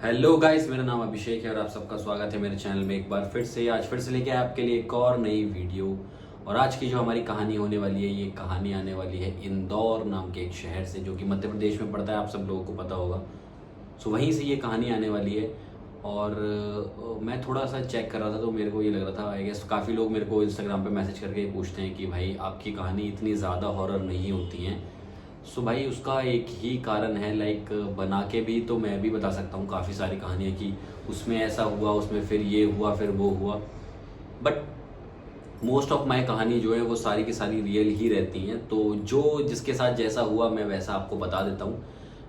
Hello guys, मेरा नाम अभिषेक है और आप सबका स्वागत है मेरे चैनल में एक बार फिर से। आज फिर से लेके आए आपके लिए एक और नई वीडियो। और आज की जो हमारी कहानी होने वाली है, ये कहानी आने वाली है इंदौर नाम के एक शहर से, जो कि मध्य प्रदेश में पड़ता है। आप सब लोगों को पता होगा। सो वहीं से ये कहानी आने वाली है। और मैं थोड़ा सा चेक कर रहा था तो मेरे को ये लग रहा था, आई गेस काफ़ी लोग मेरे को इंस्टाग्राम पे मैसेज करके पूछते हैं कि भाई आपकी कहानी इतनी ज़्यादा हॉरर नहीं होती हैं। सो भाई उसका एक ही कारण है, लाइक बना के भी तो मैं भी बता सकता हूँ काफ़ी सारी कहानियाँ कि उसमें ऐसा हुआ, उसमें फिर ये हुआ, फिर वो हुआ। बट मोस्ट ऑफ माई कहानी जो है वो सारी की सारी रियल ही रहती हैं। तो जो जिसके साथ जैसा हुआ मैं वैसा आपको बता देता हूँ।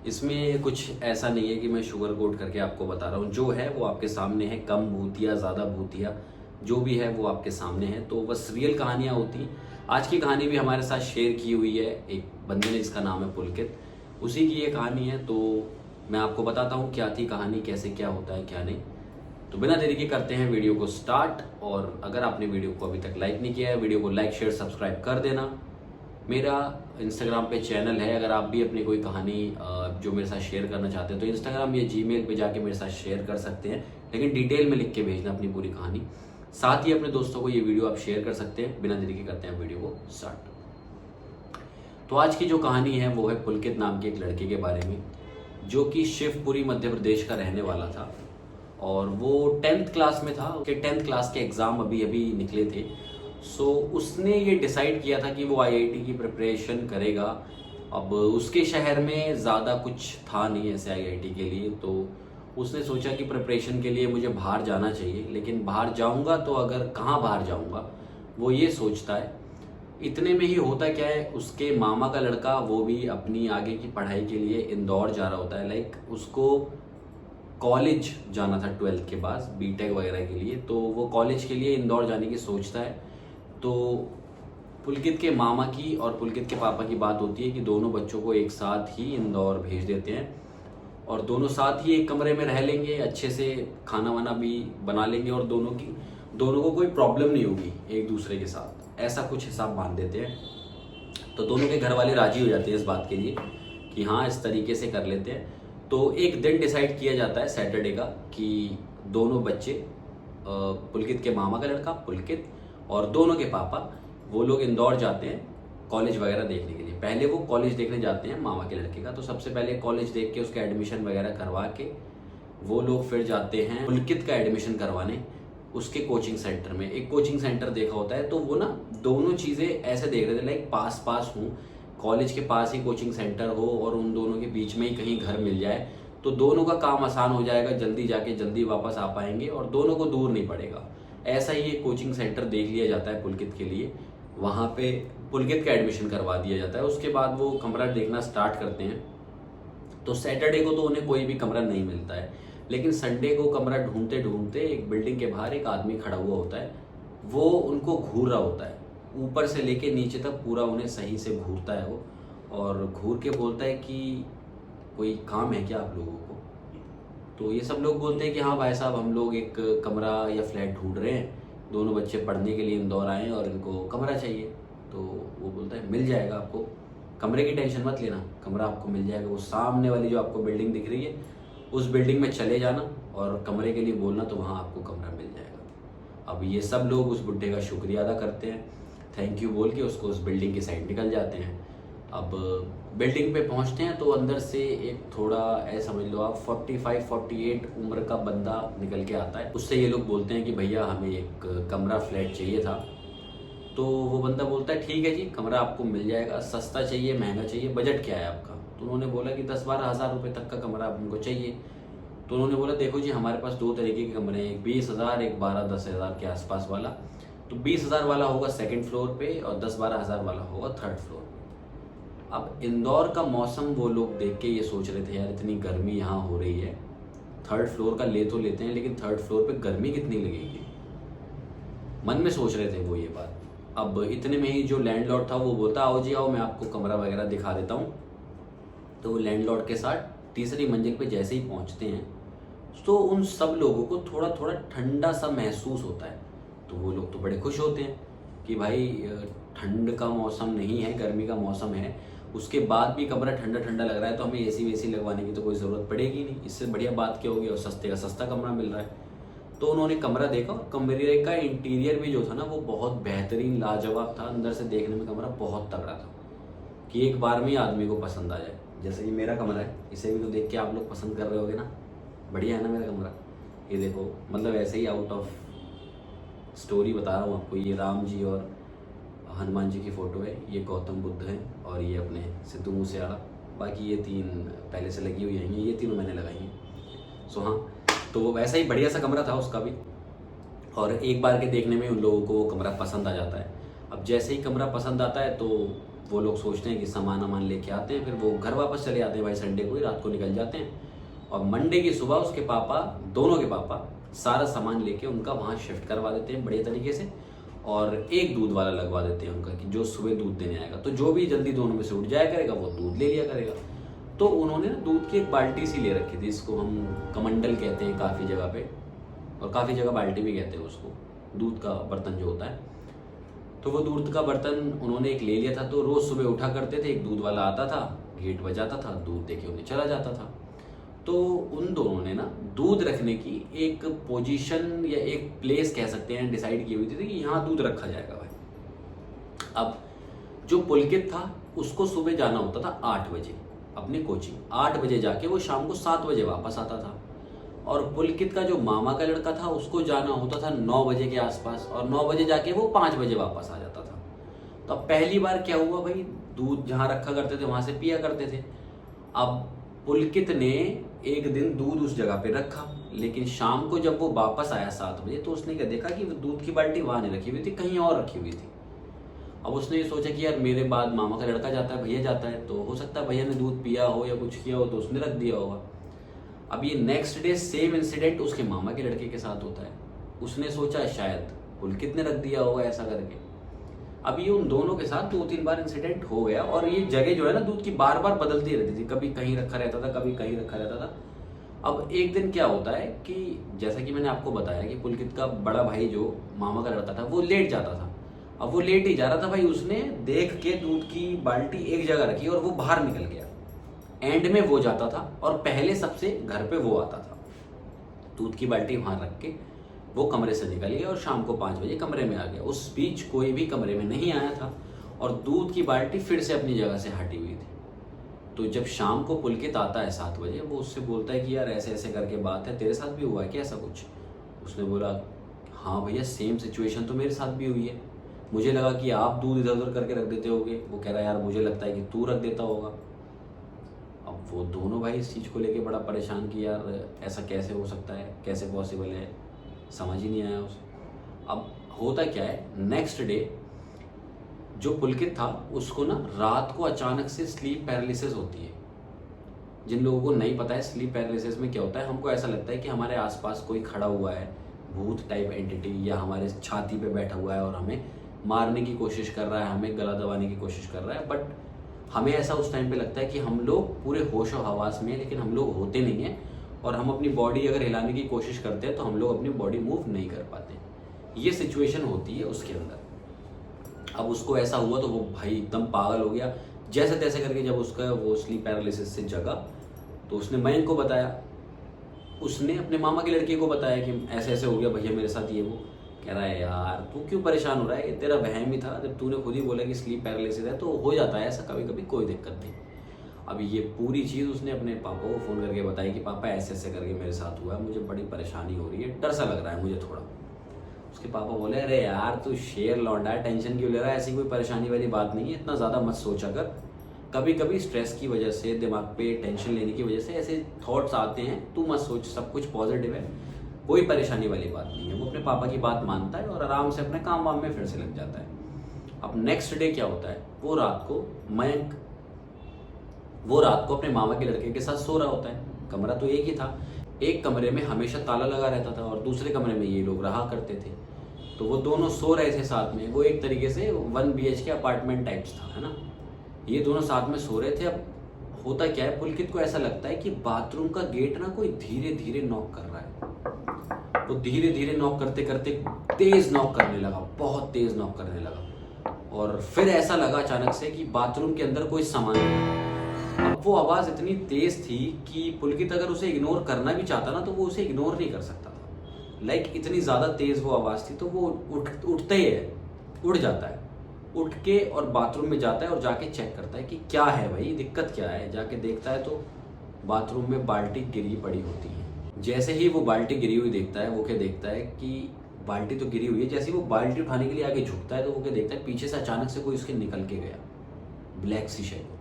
इसमें कुछ ऐसा नहीं है कि मैं शुगर कोट करके आपको बता रहा हूँ। जो है वो आपके सामने है, कम भूतिया ज़्यादा भूतिया जो भी है वो आपके सामने है। तो बस रियल कहानियाँ होती हैं। आज की कहानी भी हमारे साथ शेयर की हुई है एक बंदे ने, जिसका नाम है पुलकित। उसी की ये कहानी है। तो मैं आपको बताता हूँ क्या थी कहानी, कैसे क्या होता है क्या नहीं। तो बिना देरी के करते हैं वीडियो को स्टार्ट। और अगर आपने वीडियो को अभी तक लाइक नहीं किया है, वीडियो को लाइक शेयर सब्सक्राइब कर देना। मेरा इंस्टाग्राम पे चैनल है, अगर आप भी अपनी कोई कहानी जो मेरे साथ शेयर करना चाहते हैं तो इंस्टाग्राम या जीमेल पे जाके मेरे साथ शेयर कर सकते हैं, लेकिन डिटेल में लिख के भेजना अपनी पूरी कहानी। साथ ही अपने दोस्तों को ये वीडियो आप शेयर कर सकते हैं। बिना देरी के करते हैं वीडियो को स्टार्ट। तो आज की जो कहानी है वो है पुलकित नाम के एक लड़के के बारे में, जो कि शिवपुरी मध्य प्रदेश का रहने वाला था। और वो 10th क्लास में था। उसके 10th क्लास के एग्ज़ाम अभी अभी निकले थे। सो उसने ये डिसाइड किया था कि वो आईआईटी की प्रिपरेशन करेगा। अब उसके शहर में ज़्यादा कुछ था नहीं ऐसे आईआईटी के लिए। तो उसने सोचा कि प्रिपरेशन के लिए मुझे बाहर जाना चाहिए, लेकिन बाहर जाऊंगा तो अगर कहाँ बाहर जाऊंगा वो ये सोचता है। इतने में ही होता क्या है, उसके मामा का लड़का वो भी अपनी आगे की पढ़ाई के लिए इंदौर जा रहा होता है। लाइक उसको कॉलेज जाना था 12th के बाद, बीटेक वगैरह के लिए। तो वो कॉलेज के लिए इंदौर जाने की सोचता है। तो पुलकित के मामा की और पुलकित के पापा की बात होती है कि दोनों बच्चों को एक साथ ही इंदौर भेज देते हैं और दोनों साथ ही एक कमरे में रह लेंगे, अच्छे से खाना वाना भी बना लेंगे और दोनों को कोई प्रॉब्लम नहीं होगी एक दूसरे के साथ। ऐसा कुछ हिसाब बांध देते हैं। तो दोनों के घर वाले राजी हो जाते हैं इस बात के लिए कि हाँ इस तरीके से कर लेते हैं। तो एक दिन डिसाइड किया जाता है सैटरडे का कि दोनों बच्चे, पुलकित के मामा का लड़का पुलकित और दोनों के पापा, वो लोग इंदौर जाते हैं कॉलेज वगैरह देखने के लिए। पहले वो कॉलेज देखने जाते हैं मामा के लड़के का। तो सबसे पहले कॉलेज देख के उसका एडमिशन वगैरह करवा के वो लोग फिर जाते हैं पुलकित का एडमिशन करवाने उसके कोचिंग सेंटर में। एक कोचिंग सेंटर देखा होता है तो वो ना दोनों चीज़ें ऐसे देख रहे थे, लाइक पास पास हूँ, कॉलेज के पास ही कोचिंग सेंटर हो और उन दोनों के बीच में ही कहीं घर मिल जाए तो दोनों का काम आसान हो जाएगा, जल्दी जाके जल्दी वापस आ पाएंगे और दोनों को दूर नहीं पड़ेगा। ऐसा ही एक कोचिंग सेंटर देख लिया जाता है पुलकित के लिए। वहाँ पे पुलकित का एडमिशन करवा दिया जाता है। उसके बाद वो कमरा देखना स्टार्ट करते हैं। तो सैटरडे को तो उन्हें कोई भी कमरा नहीं मिलता है, लेकिन संडे को कमरा ढूंढते ढूंढते एक बिल्डिंग के बाहर एक आदमी खड़ा हुआ होता है। वो उनको घूर रहा होता है, ऊपर से लेके नीचे तक पूरा उन्हें सही से घूरता है वो। और घूर के बोलता है कि कोई काम है क्या आप लोगों को। तो ये सब लोग बोलते हैं कि हाँ भाई साहब, हम लोग एक कमरा या फ्लैट ढूंढ रहे हैं, दोनों बच्चे पढ़ने के लिए इंदौर आए हैं और इनको कमरा चाहिए। तो वो बोलता है मिल जाएगा आपको, कमरे की टेंशन मत लेना, कमरा आपको मिल जाएगा। वो सामने वाली जो आपको बिल्डिंग दिख रही है उस बिल्डिंग में चले जाना और कमरे के लिए बोलना, तो वहाँ आपको कमरा मिल जाएगा। अब ये सब लोग उस बुड्ढे का शुक्रिया अदा करते हैं, थैंक यू बोल के उसको उस बिल्डिंग की साइड निकल जाते हैं। अब बिल्डिंग पे पहुंचते हैं तो अंदर से एक थोड़ा ऐसा समझ लो आप 45-48 उम्र का बंदा निकल के आता है। उससे ये लोग बोलते हैं कि भैया हमें एक कमरा फ्लैट चाहिए था। तो वो बंदा बोलता है ठीक है जी, कमरा आपको मिल जाएगा। सस्ता चाहिए महंगा चाहिए, बजट क्या है आपका। तो उन्होंने बोला कि 10-12 हज़ार रुपये तक का कमरा उनको चाहिए। तो उन्होंने बोला देखो जी, हमारे पास दो तरीके के कमरे हैं, एक 20,000 एक 12-10 हज़ार के आसपास वाला। तो 20,000 वाला होगा सेकंड फ्लोर पे और 10-12 हज़ार वाला होगा थर्ड फ्लोर पे। अब इंदौर का मौसम वो लोग देख के ये सोच रहे थे यार इतनी गर्मी यहाँ हो रही है, थर्ड फ्लोर का ले तो लेते हैं लेकिन थर्ड फ्लोर पे गर्मी कितनी लगेगी, मन में सोच रहे थे वो ये बात। अब इतने में ही जो लैंडलॉर्ड था वो बोलता आओ जी आओ, मैं आपको कमरा वगैरह दिखा देता हूँ। तो वो लैंडलॉर्ड के साथ तीसरी मंजिल पे जैसे ही पहुँचते हैं तो उन सब लोगों को थोड़ा थोड़ा ठंडा सा महसूस होता है। तो वो लोग तो बड़े खुश होते हैं कि भाई ठंड का मौसम नहीं है, गर्मी का मौसम है। उसके बाद भी कमरा ठंडा ठंडा लग रहा है तो हमें एसी वेसी लगवाने की तो कोई ज़रूरत पड़ेगी नहीं। इससे बढ़िया बात क्या होगी, और सस्ते का सस्ता कमरा मिल रहा है। तो उन्होंने कमरा देखा, कमरे का इंटीरियर भी जो था ना वो बहुत बेहतरीन लाजवाब था। अंदर से देखने में कमरा बहुत तगड़ा था कि एक बार में ही आदमी को पसंद आ जाए। जैसे कि मेरा कमरा है, इसे भी तो देख के आप लोग पसंद कर रहे होगे ना। बढ़िया है ना मेरा कमरा। ये देखो, मतलब ऐसे ही आउट ऑफ स्टोरी बता रहा हूँ आपको। ये राम जी और हनुमान जी की फ़ोटो है, ये गौतम बुद्ध हैं, और ये अपने सिद्धू मूसेवाला। बाकी ये 3 पहले से लगी हुई हैं, ये तीनों मैंने लगाई हैं। सो हाँ, तो वैसा ही बढ़िया सा कमरा था उसका भी, और एक बार के देखने में उन लोगों को वो कमरा पसंद आ जाता है। अब जैसे ही कमरा पसंद आता है तो वो लोग सोचते हैं कि सामान वामान लेके आते हैं, फिर वो घर वापस चले जाते हैं। भाई संडे को ही रात को निकल जाते हैं, और मंडे की सुबह उसके पापा, दोनों के पापा, सारा सामान लेके उनका वहाँ शिफ्ट करवा देते हैं बढ़िया तरीके से, और एक दूध वाला लगवा देते हैं उनका कि जो सुबह दूध देने आएगा। तो जो भी जल्दी दोनों में से उठ जाया करेगा वो दूध ले लिया करेगा। तो उन्होंने ना दूध की एक बाल्टी सी ले रखी थी, इसको हम कमंडल कहते हैं काफ़ी जगह पे, और काफ़ी जगह बाल्टी भी कहते हैं उसको, दूध का बर्तन जो होता है। तो वो दूध का बर्तन उन्होंने एक ले लिया था। तो रोज़ सुबह उठा करते थे, एक दूध वाला आता था, गेट बजाता था, दूध देके उन्हें चला जाता था। तो उन दोनों ने ना दूध रखने की एक पोजीशन या एक प्लेस कह सकते हैं डिसाइड की हुई थी कि यहाँ दूध रखा जाएगा भाई। अब जो पुलकित था उसको सुबह जाना होता था 8 बजे अपनी कोचिंग, 8 बजे जाके वो शाम को 7 बजे वापस आता था। और पुलकित का जो मामा का लड़का था उसको जाना होता था 9 बजे के आसपास, और 9 बजे जाके वो 5 बजे वापस आ जाता था। तो अब पहली बार क्या हुआ भाई, दूध जहाँ रखा करते थे वहाँ से पिया करते थे। अब पुलकित ने एक दिन दूध उस जगह पे रखा, लेकिन शाम को जब वो वापस आया 7 बजे तो उसने क्या देखा कि दूध की बाल्टी वहाँ नहीं रखी हुई थी, कहीं और रखी हुई थी। अब उसने ये सोचा कि यार मेरे बाद मामा का लड़का जाता है, भैया जाता है, तो हो सकता है भैया ने दूध पिया हो या कुछ किया हो तो उसने रख दिया होगा। अब ये नेक्स्ट डे सेम इंसिडेंट उसके मामा के लड़के के साथ होता है। उसने सोचा शायद पुलकित ने रख दिया होगा ऐसा करके। अब ये उन दोनों के साथ 2-3 बार इंसिडेंट हो गया, और ये जगह जो है ना दूध की बार बार बदलती रहती थी, कभी कहीं रखा रहता था, कभी कहीं रखा रहता था। अब एक दिन क्या होता है कि जैसा कि मैंने आपको बताया कि पुलकित का बड़ा भाई जो मामा का लड़का था वो लेट जाता था। अब वो लेट ही जा रहा था भाई, उसने देख के दूध की बाल्टी एक जगह रखी और वो बाहर निकल गया। एंड में वो जाता था और पहले सबसे घर पे वो आता था। दूध की बाल्टी वहां रख के वो कमरे से निकल गया और शाम को 5 बजे कमरे में आ गया। उस बीच कोई भी कमरे में नहीं आया था, और दूध की बाल्टी फिर से अपनी जगह से हटी हुई थी। तो जब शाम को पुलकित आता है 7 बजे, वो उससे बोलता है कि यार ऐसे ऐसे करके बात है, तेरे साथ भी हुआ है क्या ऐसा कुछ? उसने बोला हाँ भैया सेम सिचुएशन तो मेरे साथ भी हुई है, मुझे लगा कि आप दूध इधर उधर करके रख देते होगे। वो कह रहा है यार मुझे लगता है कि तू रख देता होगा। अब वो दोनों भाई इस चीज़ को लेके बड़ा परेशान कि यार ऐसा कैसे हो सकता है, कैसे पॉसिबल है, समझ ही नहीं आया उसे। अब होता क्या है, नेक्स्ट डे जो पुलकित था उसको ना रात को अचानक से स्लीप पैरालिसिस होती है। जिन लोगों को नहीं पता है स्लीप पैरालिसिस में क्या होता है, हमको ऐसा लगता है कि हमारे आसपास कोई खड़ा हुआ है, भूत टाइप एंटिटी, या हमारे छाती पे बैठा हुआ है और हमें मारने की कोशिश कर रहा है, हमें गला दबाने की कोशिश कर रहा है। बट हमें ऐसा उस टाइम पे लगता है कि हम लोग पूरे होश और हवास में हैं, लेकिन हम लोग होते नहीं हैं, और हम अपनी बॉडी अगर हिलाने की कोशिश करते हैं तो हम लोग अपनी बॉडी मूव नहीं कर पाते। ये सिचुएशन होती है उसके अंदर। अब उसको ऐसा हुआ तो वो भाई एकदम पागल हो गया। जैसे तैसे करके जब उसका वो स्लीप पैरालिसिस से जगा तो उसने मयंक को बताया, उसने अपने मामा के लड़के को बताया कि ऐसे ऐसे हो गया भैया मेरे साथ ये वो। कह रहा है यार तू क्यों परेशान हो रहा है, ये तेरा वहम ही था, जब तूने खुद ही बोला कि स्लीप पैरालिसिस है तो हो जाता है ऐसा कभी कभी, कोई दिक्कत नहीं। अब ये पूरी चीज़ उसने अपने पापा को फ़ोन करके बताई कि पापा ऐसे ऐसे करके मेरे साथ हुआ है, मुझे बड़ी परेशानी हो रही है, डर सा लग रहा है मुझे थोड़ा। उसके पापा बोले अरे यार तू शेर लौंडा है, टेंशन क्यों ले रहा है, ऐसी कोई परेशानी वाली बात नहीं है, इतना ज़्यादा मत सोचा कर। कभी कभी स्ट्रेस की वजह से, दिमाग पे टेंशन लेने की वजह से ऐसे थॉट्स आते हैं, तू मत सोच, सब कुछ पॉजिटिव है, कोई परेशानी वाली बात नहीं है। वो अपने पापा की बात मानता है और आराम से अपने काम वाम में फिर से लग जाता है। अब नेक्स्ट डे क्या होता है, वो रात को अपने मामा के लड़के के साथ सो रहा होता है। कमरा तो एक ही था, एक कमरे में हमेशा ताला लगा रहता था और दूसरे कमरे में ये लोग रहा करते थे। तो वो दोनों सो रहे थे साथ में, वो एक तरीके से 1 BHK अपार्टमेंट टाइप्स था, है ना। ये दोनों साथ में सो रहे थे। अब होता क्या है, पुलकित को ऐसा लगता है कि बाथरूम का गेट ना कोई धीरे धीरे नॉक कर रहा है। वो धीरे धीरे नॉक करते करते तेज नॉक करने लगा, बहुत तेज नॉक करने लगा। और फिर ऐसा लगा अचानक से कि बाथरूम के अंदर कोई सामान है। अब वो आवाज़ इतनी तेज़ थी कि पुलकित अगर उसे इग्नोर करना भी चाहता ना तो वो उसे इग्नोर नहीं कर सकता था। लाइक इतनी ज़्यादा तेज़ वो आवाज़ थी, तो वो उठते ही है, उठ जाता है, उठ के और बाथरूम में जाता है और जाके चेक करता है कि क्या है भाई, दिक्कत क्या है। जाके देखता है तो बाथरूम में बाल्टी गिरी पड़ी होती है। जैसे ही वो बाल्टी गिरी हुई देखता है, वो क्या देखता है कि बाल्टी तो गिरी हुई है। जैसे ही वो बाल्टी उठाने के लिए आगे झुकता है तो वो क्या देखता है, पीछे से अचानक से कोई उसके निकल के गया, ब्लैक सी शैडो।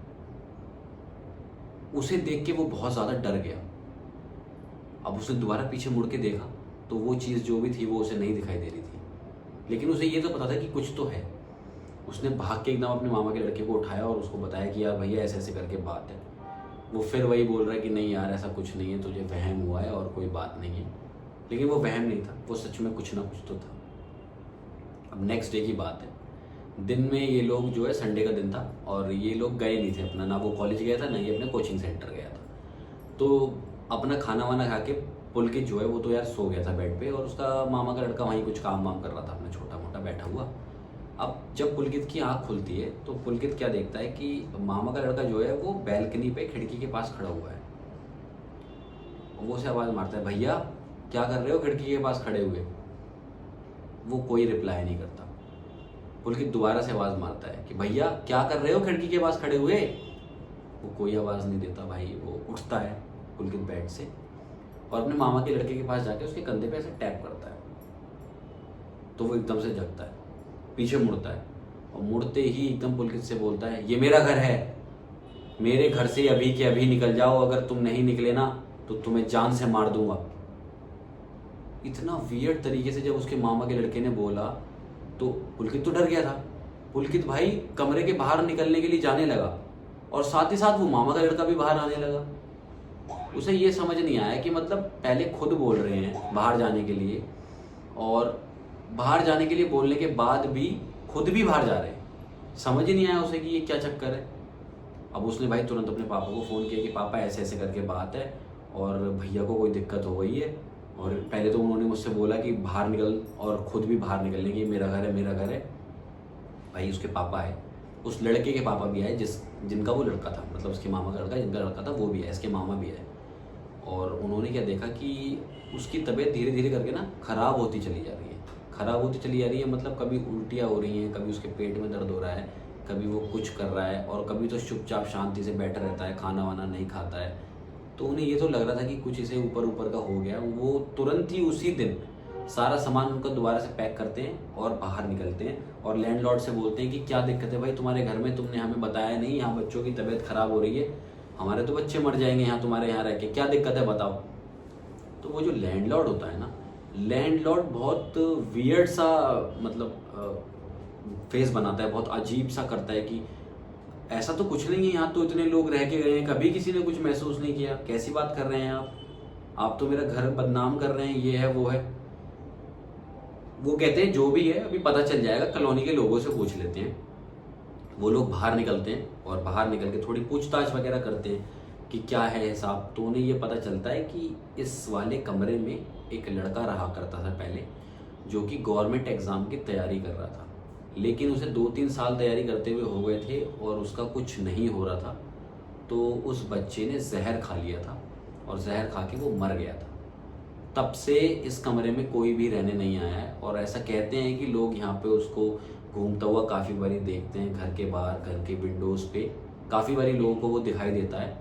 उसे देख के वो बहुत ज़्यादा डर गया। अब उसने दोबारा पीछे मुड़ के देखा तो वो चीज़ जो भी थी वो उसे नहीं दिखाई दे रही थी, लेकिन उसे ये तो पता था कि कुछ तो है। उसने भाग के एकदम अपने मामा के लड़के को उठाया और उसको बताया कि यार भैया ऐसे ऐसे करके बात है। वो फिर वही बोल रहा है कि नहीं यार ऐसा कुछ नहीं है, तुझे वहम हुआ है और कोई बात नहीं है। लेकिन वो वहम नहीं था, वो सच में कुछ ना कुछ तो था। अब नेक्स्ट डे की बात है। दिन में ये लोग जो है, संडे का दिन था और ये लोग गए नहीं थे अपना, ना वो कॉलेज गया था ना ये अपने कोचिंग सेंटर गया था। तो अपना खाना वाना खा के पुलकित जो है वो तो यार सो गया था बेड पे, और उसका मामा का लड़का वहीं कुछ काम वाम कर रहा था अपना छोटा मोटा बैठा हुआ। अब जब पुलकित की आंख खुलती है तो पुलकित क्या देखता है कि मामा का लड़का जो है वो बैल्कनी पे खिड़की के पास खड़ा हुआ है। वो उसे आवाज़ मारता है, भैया क्या कर रहे हो खिड़की के पास खड़े हुए। वो कोई रिप्लाई नहीं करता। पुलकित दोबारा से आवाज़ मारता है कि भैया क्या कर रहे हो खिड़की के पास खड़े हुए। वो कोई आवाज़ नहीं देता भाई। वो उठता है पुलकित बेड से और अपने मामा के लड़के के पास जाके उसके कंधे पे ऐसे टैप करता है। तो वो एकदम से जगता है, पीछे मुड़ता है और मुड़ते ही एकदम पुलकित से बोलता है, ये मेरा घर है, मेरे घर से अभी के अभी निकल जाओ, अगर तुम नहीं निकले ना तो तुम्हें जान से मार दूंगा। इतना वियर्ड तरीके से जब उसके मामा के लड़के ने बोला तो पुलकित तो डर गया था। पुलकित भाई कमरे के बाहर निकलने के लिए जाने लगा और साथ ही साथ वो मामा का लड़का भी बाहर आने लगा। उसे ये समझ नहीं आया कि मतलब पहले खुद बोल रहे हैं बाहर जाने के लिए और बाहर जाने के लिए बोलने के बाद भी खुद भी बाहर जा रहे हैं। समझ ही नहीं आया उसे कि ये क्या चक्कर है। अब उसने भाई तुरंत अपने पापा को फ़ोन किया कि पापा ऐसे ऐसे करके बात है और भैया को कोई दिक्कत हो गई है। और पहले तो उन्होंने मुझसे बोला कि बाहर निकल और ख़ुद भी बाहर निकल लेंगे, मेरा घर है मेरा घर है। भाई उसके पापा है, उस लड़के के पापा भी आए जिनका वो लड़का था, मतलब उसके मामा का लड़का जिनका लड़का था वो भी है, इसके मामा भी है। और उन्होंने क्या देखा कि उसकी तबीयत धीरे धीरे करके ना ख़राब होती चली जा रही है। ख़राब होती चली जा रही है मतलब कभी उल्टियाँ हो रही हैं, कभी उसके पेट में दर्द हो रहा है, कभी वो कुछ कर रहा है और कभी तो चुपचाप शांति से बैठा रहता है, खाना वाना नहीं खाता है। तो उन्हें ये तो लग रहा था कि कुछ इसे ऊपर ऊपर का हो गया। वो तुरंत ही उसी दिन सारा सामान उनका दोबारा से पैक करते हैं और बाहर निकलते हैं और लैंडलॉर्ड से बोलते हैं कि क्या दिक्कत है भाई तुम्हारे घर में, तुमने हमें बताया नहीं, यहाँ बच्चों की तबीयत ख़राब हो रही है, हमारे तो बच्चे मर जाएंगे यहाँ तुम्हारे यहाँ रह के, क्या दिक्कत है बताओ। तो वो जो लैंडलॉर्ड होता है ना, लैंडलॉर्ड बहुत वियर्ड सा मतलब फेस बनाता है, बहुत अजीब सा करता है कि ऐसा तो कुछ नहीं है, यहाँ तो इतने लोग रह के गए हैं, कभी किसी ने कुछ महसूस नहीं किया, कैसी बात कर रहे हैं आप तो मेरा घर बदनाम कर रहे हैं, ये है वो है। वो कहते हैं जो भी है अभी पता चल जाएगा, कॉलोनी के लोगों से पूछ लेते हैं। वो लोग बाहर निकलते हैं और बाहर निकल के थोड़ी पूछताछ वगैरह करते हैं कि क्या है हिसाब। तो उन्हें ये पता चलता है कि इस वाले कमरे में एक लड़का रहा करता था पहले, जो कि गवर्नमेंट एग्ज़ाम की तैयारी कर रहा था, लेकिन उसे 2-3 साल तैयारी करते हुए हो गए थे और उसका कुछ नहीं हो रहा था। तो उस बच्चे ने जहर खा लिया था और जहर खा के वो मर गया था। तब से इस कमरे में कोई भी रहने नहीं आया है और ऐसा कहते हैं कि लोग यहाँ पे उसको घूमता हुआ काफ़ी बारी देखते हैं, घर के बाहर, घर के विंडोज़ पे काफ़ी बारी लोगों को वो दिखाई देता है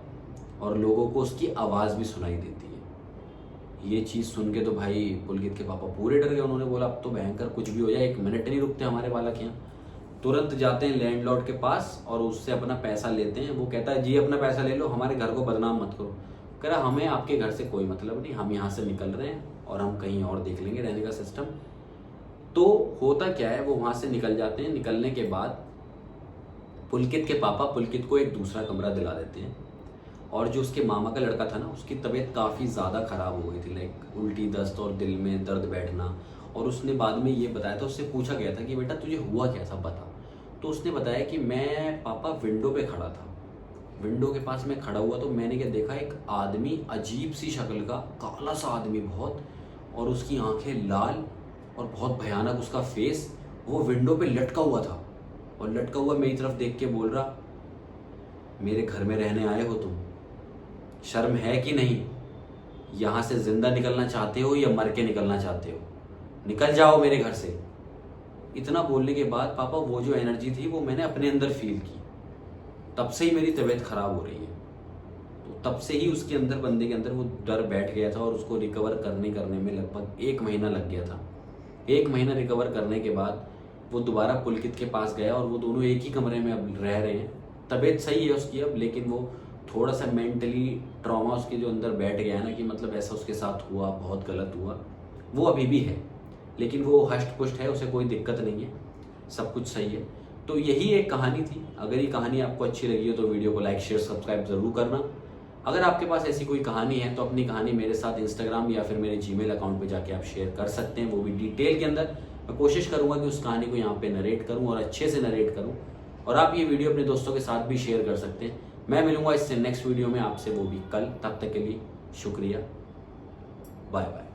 और लोगों को उसकी आवाज़ भी सुनाई देती है। ये चीज़ सुन के तो भाई पुलकित के पापा पूरे डर गए। उन्होंने बोला अब तो भयंकर कुछ भी हो जाए, 1 मिनट नहीं रुकते हमारे बालक यहाँ। तुरंत जाते हैं लैंडलॉर्ड के पास और उससे अपना पैसा लेते हैं। वो कहता है जी अपना पैसा ले लो, हमारे घर को बदनाम मत करो। कह रहा हमें आपके घर से कोई मतलब नहीं, हम यहाँ से निकल रहे हैं और हम कहीं और देख लेंगे रहने का सिस्टम। तो होता क्या है, वो वहाँ से निकल जाते हैं। निकलने के बाद पुलकित के पापा पुलकित को एक दूसरा कमरा दिला देते हैं और जो उसके मामा का लड़का था ना, उसकी तबीयत काफ़ी ज़्यादा ख़राब हो गई थी, लाइक उल्टी, दस्त और दिल में दर्द बैठना। और उसने बाद में ये बताया था, उससे पूछा गया था कि बेटा तुझे हुआ क्या था बता। तो उसने बताया कि मैं पापा विंडो पे खड़ा था, विंडो के पास मैं खड़ा हुआ तो मैंने क्या देखा, एक आदमी अजीब सी शक्ल का, काला सा आदमी बहुत, और उसकी आंखें लाल और बहुत भयानक उसका फेस, वो विंडो पे लटका हुआ था और लटका हुआ मेरी तरफ देख के बोल रहा, मेरे घर में रहने आए हो तुम, शर्म है कि नहीं? यहाँ से जिंदा निकलना चाहते हो या मर के निकलना चाहते हो? निकल जाओ मेरे घर से। इतना बोलने के बाद पापा वो जो एनर्जी थी वो मैंने अपने अंदर फील की। तब से ही मेरी तबीयत खराब हो रही है। तो तब से ही उसके अंदर, बंदे के अंदर वो डर बैठ गया था और उसको रिकवर करने में लगभग 1 महीना लग गया था। 1 महीना रिकवर करने के बाद वो दोबारा पुलकित के पास गया और वो दोनों एक ही कमरे में अब रह रहे हैं। तबीयत सही है उसकी अब, लेकिन वो थोड़ा सा मेंटली ट्रॉमा उसके जो अंदर बैठ गया है ना, कि मतलब ऐसा उसके साथ हुआ, बहुत गलत हुआ, वो अभी भी है। लेकिन वो हष्ट पुष्ट है, उसे कोई दिक्कत नहीं है, सब कुछ सही है। तो यही एक कहानी थी। अगर ये कहानी आपको अच्छी लगी हो तो वीडियो को लाइक शेयर सब्सक्राइब ज़रूर करना। अगर आपके पास ऐसी कोई कहानी है तो अपनी कहानी मेरे साथ इंस्टाग्राम या फिर मेरे जीमेल अकाउंट पे जाके आप शेयर कर सकते हैं, वो भी डिटेल के अंदर। मैं कोशिश करूंगा कि उस कहानी को यहाँ पे नरेट करूँ और अच्छे से नरेट करूँ। और आप ये वीडियो अपने दोस्तों के साथ भी शेयर कर सकते हैं। मैं मिलूंगा इससे नेक्स्ट वीडियो में आपसे, वो भी कल। तब तक के लिए शुक्रिया, बाय बाय।